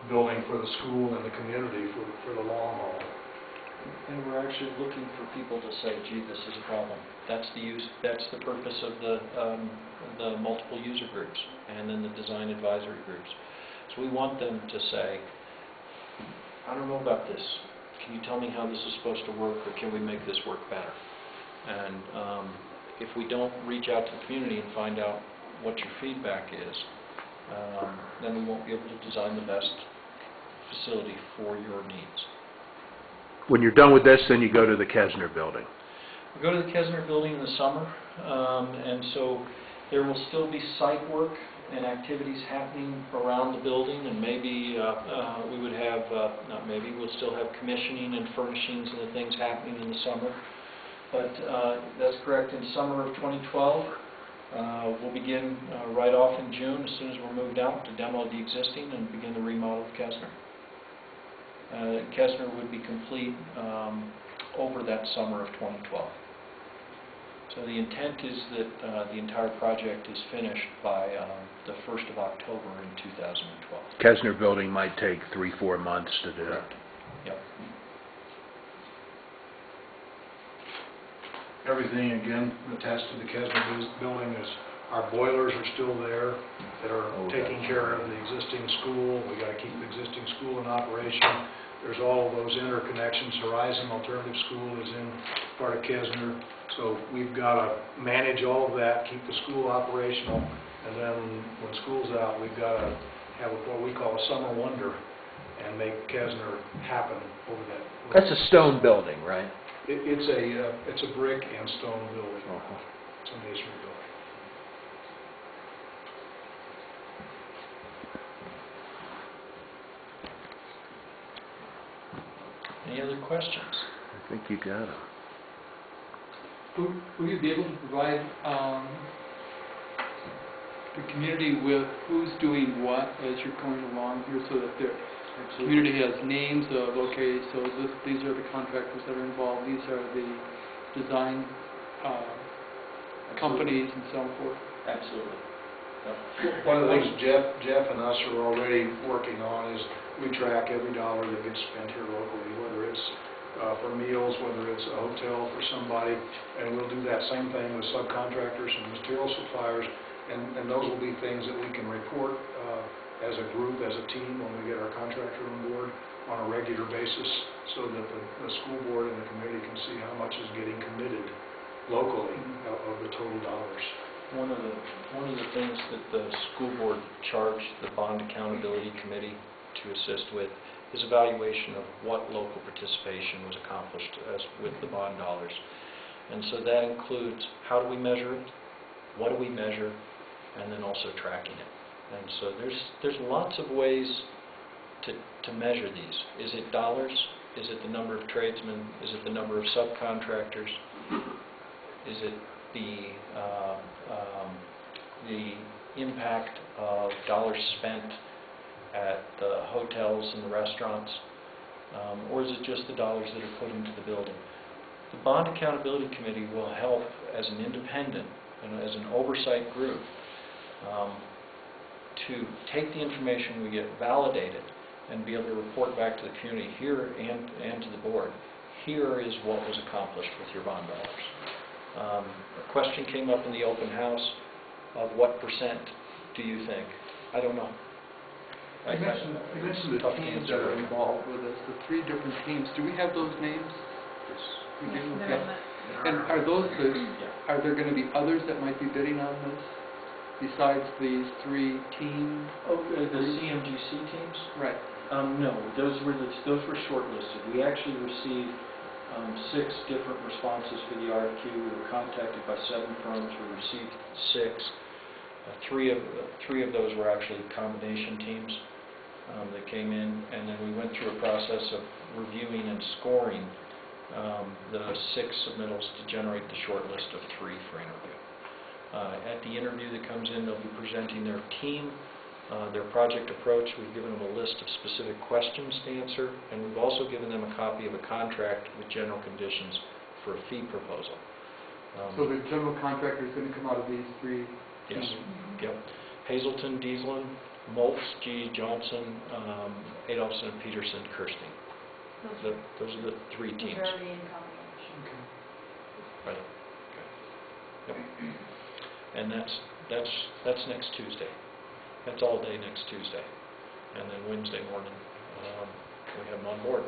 building for the school and the community for the long haul. And we're actually looking for people to say, gee, this is a problem. That's the purpose of the multiple user groups and then the design advisory groups. So we want them to say, I don't know about this. Can you tell me how this is supposed to work, or can we make this work better? And if we don't reach out to the community and find out what your feedback is, then we won't be able to design the best facility for your needs. When you're done with this, then you go to the Kesner building. We go to the Kesner building in the summer, and so there will still be site work and activities happening around the building, and maybe we would have, not maybe, we'll still have commissioning and furnishings and the things happening in the summer. But that's correct, in summer of 2012, we'll begin right off in June, as soon as we're moved out, to demo the existing and begin the remodel of Kesner. Kesner would be complete over that summer of 2012. So the intent is that the entire project is finished by the 1st of October in 2012. Kesner building might take 3-4 months to do. Correct. Yep. Everything, again, attached to the Kesner building is our boilers are still there that are taking care of the existing school. We got to keep the existing school in operation. There's all of those interconnections. Horizon Alternative School is in part of Kesner. So we've got to manage all of that, keep the school operational, and then when school's out, we've got to have what we call a summer wonder and make Kesner happen over that. That's a stone building, right? It's a brick and stone building. It's a masonry building. Any other questions? I think you got them. Will you be able to provide the community with who's doing what as you're going along here, so that the community has names of, okay, so these are the contractors that are involved, these are the design companies and so forth? Absolutely. Yep. One of the things Jeff and us are already working on is we track every dollar that gets spent here locally, whether it's for meals, whether it's a hotel for somebody, and we'll do that same thing with subcontractors and material suppliers, and those will be things that we can report as a group, as a team, when we get our contractor on board on a regular basis, so that the school board and the committee can see how much is getting committed locally of the total dollars. One of the things that the school board charged the Bond Accountability Committee to assist with is evaluation of what local participation was accomplished with the bond dollars. And so that includes how do we measure it, what do we measure, and then also tracking it. And so there's lots of ways to measure these. Is it dollars? Is it the number of tradesmen? Is it the number of subcontractors? Is it the impact of dollars spent at the hotels and the restaurants, or is it just the dollars that are put into the building? The Bond Accountability Committee will help as an independent and as an oversight group to take the information we get, validate it, and be able to report back to the community here and to the board. Here is what was accomplished with your bond dollars. A question came up in the open house of what percent do you think? I don't know. You mentioned the teams that are involved with us, the 3 different teams. Do we have those names? Yes. We do? Yes, And are there going to be others that might be bidding on this besides these 3 teams? Oh, the CMGC teams? Right. No, those were shortlisted. We actually received 6 different responses for the RFQ. We were contacted by 7 firms. We received 6. 3 of those were actually combination teams that came in, and then we went through a process of reviewing and scoring the 6 submittals to generate the short list of 3 for interview. At the interview that comes in, they'll be presenting their team, their project approach. We've given them a list of specific questions to answer, and we've also given them a copy of a contract with general conditions for a fee proposal. So the general contractor is going to come out of these 3 Yes. teams? Yep. Hazelton, Dieselin, Moltz, G. Johnson, Adolphson, Peterson, Kirsting. Those are the 3 teams. Those are already in combination. Okay. Right. Okay. Yep. And that's next Tuesday. That's all day next Tuesday. And then Wednesday morning, we have them on board.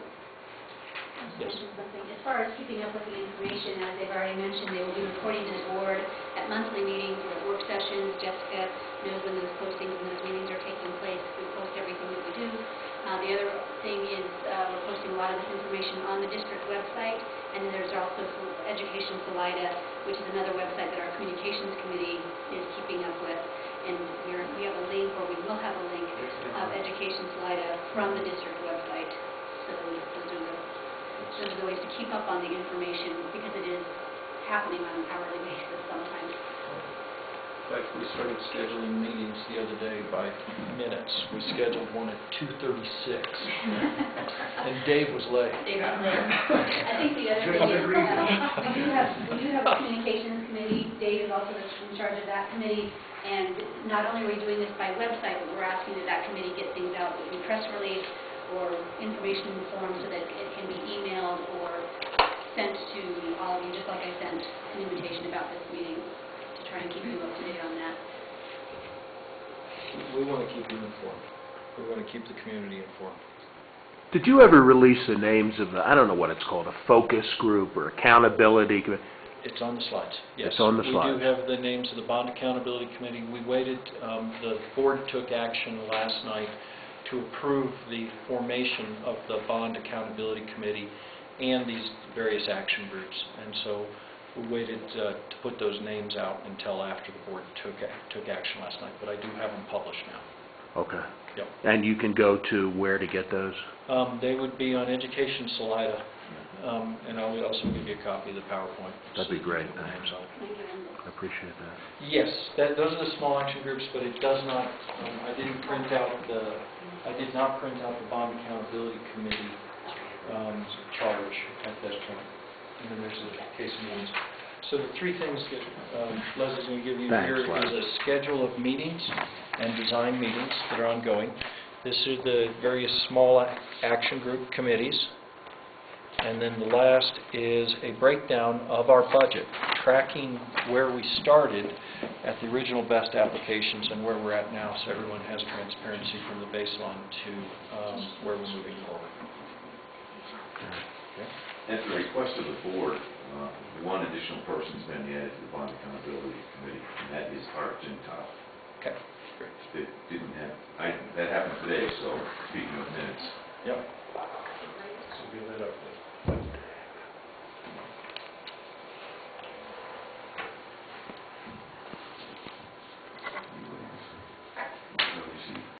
Yes. Something. As far as keeping up with the information, as they've already mentioned, they will be reporting to the board at monthly meetings, at work sessions. Jessica knows when those postings and those meetings are taking place. We post everything that we do. The other thing is we're posting a lot of this information on the district website, and then there's also Education Salida, which is another website that our communications committee is keeping up with. And we have a link, or we will have a link, of Education Salida from the district website. So those are the ways to keep up on the information, because it is happening on an hourly basis sometimes. In fact, we started scheduling meetings the other day by minutes. We scheduled one at 2:36, and Dave was late. Dave was late. I think the other thing is, we do have a communications committee. Dave is also in charge of that committee. And not only are we doing this by website, but we're asking that committee get things out in press release or information form so that it can be emailed or sent to all of you, just like I sent an invitation about this meeting, to try and keep you up to date on that. We want to keep you informed. We want to keep the community informed. Did you ever release the names of the, I don't know what it's called, a focus group or accountability committee? It's on the slides, yes. It's on the We slides. do have the names of the Bond Accountability Committee. We waited, the board took action last night to approve the formation of the Bond Accountability Committee and these various action groups. And so we waited to put those names out until after the board took action last night. But I do have them published now. Okay. Yep. And you can go to where to get those? They would be on Education Salida. And I'll also give you a copy of the PowerPoint. That'd be great. So you can put the names on it. Thank you, Linda. I appreciate that. Yes, those are the small action groups, but it does not, I did not print out the Bond Accountability Committee charge at that point. And then there's a case of meetings. So the 3 things that Leslie's going to give you Thanks, here Les. is a schedule of meetings and design meetings that are ongoing. This is the various small action group committees. And then the last is a breakdown of our budget, tracking where we started at the original best applications and where we're at now, so everyone has transparency from the baseline to where we're moving forward. Okay. At the request of the board, one additional person's been added to the Bond Accountability Committee, and that is Art Gentile. Okay, great. That didn't have, that happened today, so speaking of minutes. Yep.